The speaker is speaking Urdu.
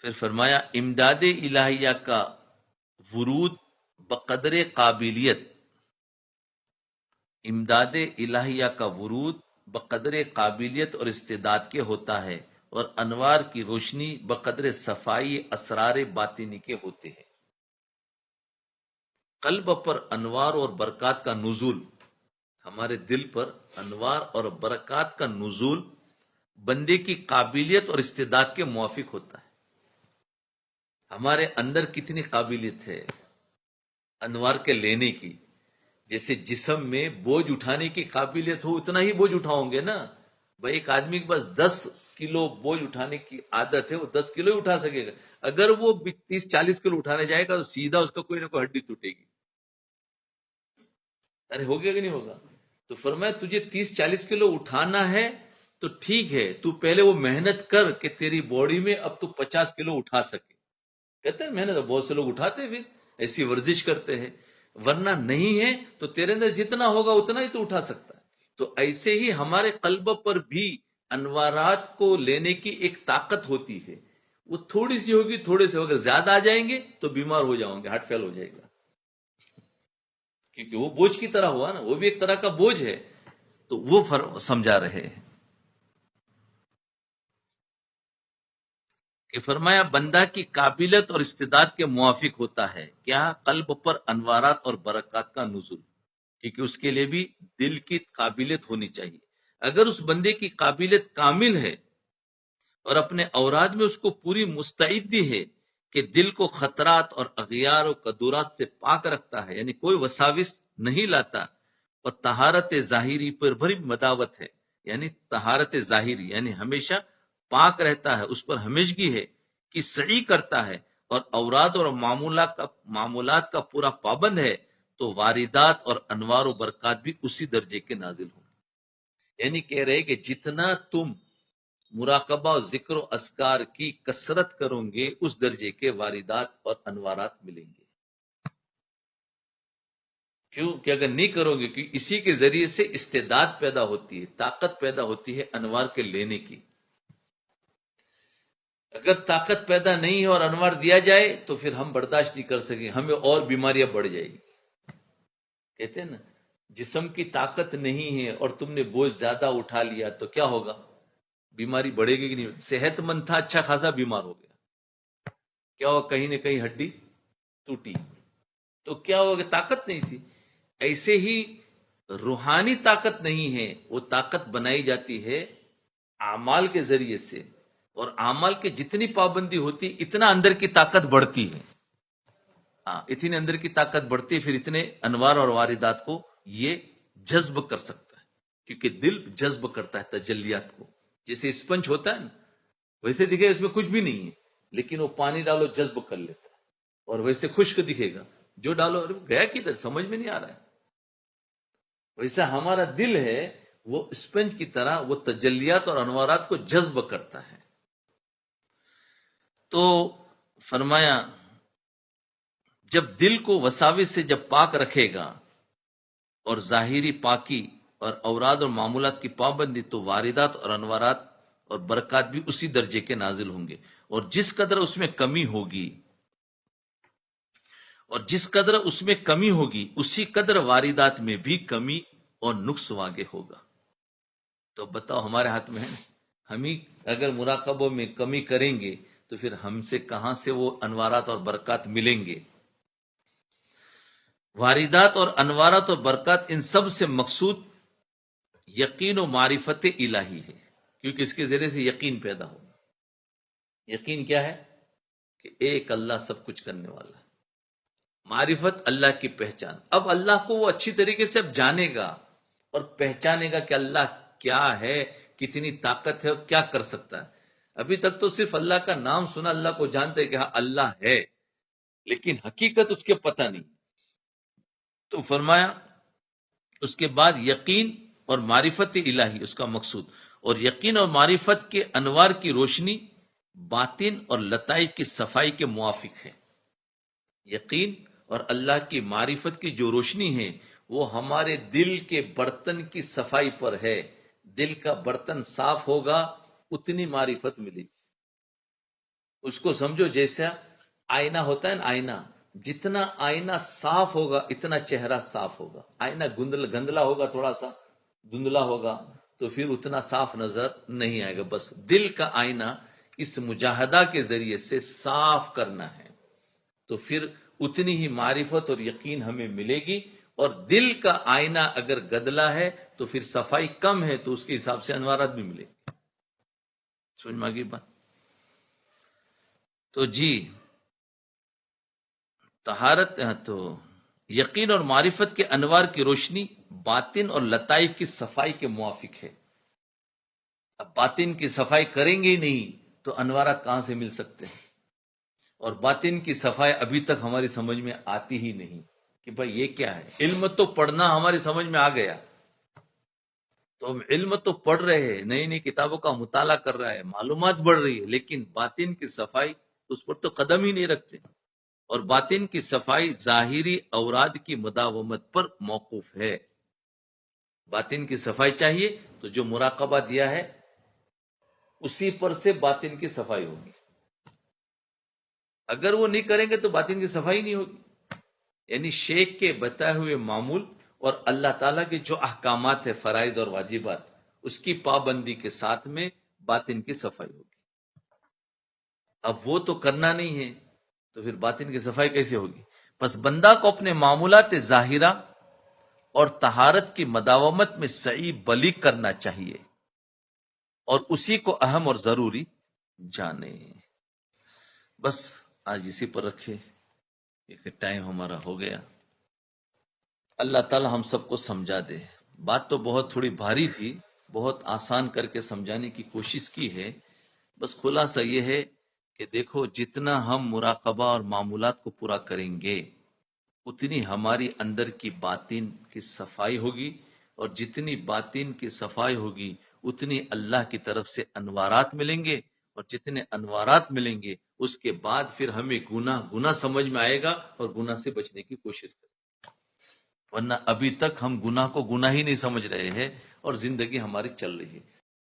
پھر فرمایا امداد الہیہ کا ورود بقدر قابلیت، امداد الہیہ کا ورود بقدر قابلیت اور استعداد کے ہوتا ہے، اور انوار کی روشنی بقدر صفائی اسرار باطنی کے ہوتے ہیں۔ قلب پر انوار اور برکات کا نزول، ہمارے دل پر انوار اور برکات کا نزول بندے کی قابلیت اور استعداد کے موافق ہوتا ہے۔ ہمارے اندر کتنی قابلیت ہے انوار کے لینے کی، جیسے جسم میں بوجھ اٹھانے کی قابلیت ہو اتنا ہی بوجھ اٹھاؤں گے نا۔ بھائی ایک آدمی کے پاس 10 کلو بوجھ اٹھانے کی عادت ہے، وہ 10 کلو ہی اٹھا سکے گا۔ اگر وہ 30-40 کلو اٹھانے جائے گا تو سیدھا اس کا کوئی نہ کوئی ہڈی ٹوٹے گی۔ ارے ہوگا کہ نہیں ہوگا؟ تو فرمایا تجھے 30-40 کلو اٹھانا ہے تو ٹھیک ہے، تو پہلے وہ محنت کر کہ تیری باڈی میں اب تو 50 کلو اٹھا سکے۔ کہتے ہیں محنت بہت سے لوگ اٹھاتے ہیں، پھر ایسی ورزش کرتے ہیں، ورنہ نہیں ہے تو تیرے اندر جتنا ہوگا اتنا ہی تو اٹھا سکتا ہے۔ تو ایسے ہی ہمارے قلب پر بھی انوارات کو لینے کی ایک طاقت ہوتی ہے، وہ تھوڑی سی ہوگی، تھوڑے سے اگر زیادہ آ جائیں گے تو بیمار ہو جاؤں گے، ہارٹ فیل ہو جائے گا، کیونکہ وہ بوجھ کی طرح ہوا نا، وہ بھی ایک طرح کا بوجھ ہے۔ تو وہ سمجھا رہے ہیں کہ فرمایا بندہ کی قابلیت اور استعداد کے موافق ہوتا ہے کیا؟ قلب پر انوارات اور برکات کا نزول، کیونکہ اس کے لیے بھی دل کی قابلیت ہونی چاہیے۔ اگر اس بندے کی قابلیت کامل ہے اور اپنے اوراد میں اس کو پوری مستعدی ہے کہ دل کو خطرات اور اغیار و قدورات سے پاک رکھتا ہے، یعنی کوئی وساوس نہیں لاتا، اور طہارت ظاہری پر بڑی مداوت ہے، یعنی طہارت ظاہری یعنی ہمیشہ پاک رہتا ہے، اس پر ہمیشگی ہے کہ صحیح کرتا ہے، اور اوراد اور معمولات کا پورا پابند ہے، تو واردات اور انوار و برکات بھی اسی درجے کے نازل ہوں۔ یعنی کہہ رہے کہ جتنا تم مراقبہ و ذکر و اذکار کی کثرت کرو گے اس درجے کے واردات اور انوارات ملیں گے۔ کیوں کہ اگر نہیں کرو گے کہ اسی کے ذریعے سے استعداد پیدا ہوتی ہے، طاقت پیدا ہوتی ہے انوار کے لینے کی۔ اگر طاقت پیدا نہیں ہے اور انوار دیا جائے تو پھر ہم برداشت نہیں کر سکیں، ہمیں اور بیماریاں بڑھ جائے گی۔ کہتے ہیں نا جسم کی طاقت نہیں ہے اور تم نے بوجھ زیادہ اٹھا لیا تو کیا ہوگا؟ بیماری بڑھے گی کہ نہیں؟ صحت مند تھا اچھا خاصا، بیمار ہو گیا، کیا ہوا؟ کہیں نہ کہیں ہڈی ٹوٹی، تو کیا ہوا کہ طاقت نہیں تھی۔ ایسے ہی روحانی طاقت نہیں ہے، وہ طاقت بنائی جاتی ہے اعمال کے ذریعے سے، اور اعمال کے جتنی پابندی ہوتی اتنا اندر کی طاقت بڑھتی ہے۔ ہاں اتنے اندر کی طاقت بڑھتی ہے، پھر اتنے انوار اور واردات کو یہ جذب کر سکتا ہے، کیونکہ دل جذب کرتا ہے تجلیات کو۔ جیسے اسپنج ہوتا ہے نا، ویسے دکھے اس میں کچھ بھی نہیں ہے، لیکن وہ پانی ڈالو جذب کر لیتا ہے، اور ویسے خشک دکھے گا، جو ڈالو ارے گیا کدھر سمجھ میں نہیں آ رہا ہے۔ ویسا ہمارا دل ہے، وہ اسپنج کی طرح وہ تجلیات اور انوارات کو جذب کرتا ہے۔ تو فرمایا جب دل کو وساوس سے جب پاک رکھے گا اور ظاہری پاکی اور اوراد اور معمولات کی پابندی، تو واردات اور انوارات اور برکات بھی اسی درجے کے نازل ہوں گے، اور جس قدر اس میں کمی ہوگی اسی قدر واردات میں بھی کمی اور نقص واقع ہوگا۔ تو بتاؤ ہمارے ہاتھ میں ہے نا، ہم ہی اگر مراقبوں میں کمی کریں گے تو پھر ہم سے کہاں سے وہ انوارات اور برکات ملیں گے؟ واردات اور انوارات اور برکات ان سب سے مقصود یقین و معرفت الہی ہے، کیونکہ اس کے ذریعے سے یقین پیدا ہوگا۔ یقین کیا ہے؟ کہ ایک اللہ سب کچھ کرنے والا ہے۔ معرفت اللہ کی پہچان، اب اللہ کو وہ اچھی طریقے سے اب جانے گا اور پہچانے گا کہ اللہ کیا ہے، کتنی طاقت ہے اور کیا کر سکتا ہے۔ ابھی تک تو صرف اللہ کا نام سنا، اللہ کو جانتے کہ ہاں اللہ ہے، لیکن حقیقت اس کے پتہ نہیں۔ تو فرمایا اس کے بعد یقین اور معرفت الہی اس کا مقصود، اور یقین اور معرفت کے انوار کی روشنی باطن اور لطائف کی صفائی کے موافق ہے۔ یقین اور اللہ کی معرفت کی جو روشنی ہے وہ ہمارے دل کے برتن کی صفائی پر ہے۔ دل کا برتن صاف ہوگا اتنی معرفت ملے گی۔ اس کو سمجھو جیسا آئینہ ہوتا ہے نا، آئینہ جتنا آئینہ صاف ہوگا اتنا چہرہ صاف ہوگا. آئینہ گندلا ہوگا، تھوڑا سا دھندلا ہوگا تو پھر اتنا صاف نظر نہیں آئے گا. بس دل کا آئینہ اس مجاہدہ کے ذریعے سے صاف کرنا ہے تو پھر اتنی ہی معرفت اور یقین ہمیں ملے گی. اور دل کا آئینہ اگر گدلا ہے تو پھر صفائی کم ہے تو اس کے حساب سے انوارات بھی ملے گی. سمجھ میں آ گئی بات؟ تو جی طہارت تو یقین اور معرفت کے انوار کی روشنی باطن اور لطائف کی صفائی کے موافق ہے. اب باطن کی صفائی کریں گے ہی نہیں تو انوارات کہاں سے مل سکتے ہیں؟ اور باطن کی صفائی ابھی تک ہماری سمجھ میں آتی ہی نہیں کہ بھائی یہ کیا ہے. علم تو پڑھنا ہماری سمجھ میں آ گیا، تو ہم علم تو پڑھ رہے ہیں، نئی نئی کتابوں کا مطالعہ کر رہا ہے، معلومات بڑھ رہی ہے، لیکن باطن کی صفائی اس پر تو قدم ہی نہیں رکھتے. اور باطن کی صفائی ظاہری اوراد کی مداومت پر موقوف ہے. باطن کی صفائی چاہیے تو جو مراقبہ دیا ہے اسی پر سے باطن کی صفائی ہوگی. اگر وہ نہیں کریں گے تو باطن کی صفائی نہیں ہوگی. یعنی شیخ کے بتائے ہوئے معمول اور اللہ تعالیٰ کے جو احکامات ہیں، فرائض اور واجبات، اس کی پابندی کے ساتھ میں باطن کی صفائی ہوگی. اب وہ تو کرنا نہیں ہے تو پھر باطن کی صفائی کیسے ہوگی؟ پس بندہ کو اپنے معمولات ظاہرہ اور طہارت کی مداومت میں صحیح بلیغ کرنا چاہیے اور اسی کو اہم اور ضروری جانے. بس آج اسی پر رکھے، کہ ٹائم ہمارا ہو گیا. اللہ تعالی ہم سب کو سمجھا دے. بات تو بہت تھوڑی بھاری تھی، بہت آسان کر کے سمجھانے کی کوشش کی ہے. بس خلاصہ یہ ہے کہ دیکھو جتنا ہم مراقبہ اور معمولات کو پورا کریں گے اتنی ہماری اندر کی باطن کی صفائی ہوگی، اور جتنی باطن کی صفائی ہوگی اتنی اللہ کی طرف سے انوارات ملیں گے، اور جتنے انوارات ملیں گے اس کے بعد پھر ہمیں گناہ سمجھ میں آئے گا اور گناہ سے بچنے کی کوشش کریں. ورنہ ابھی تک ہم گناہ کو گناہ ہی نہیں سمجھ رہے ہیں اور زندگی ہماری چل رہی ہے.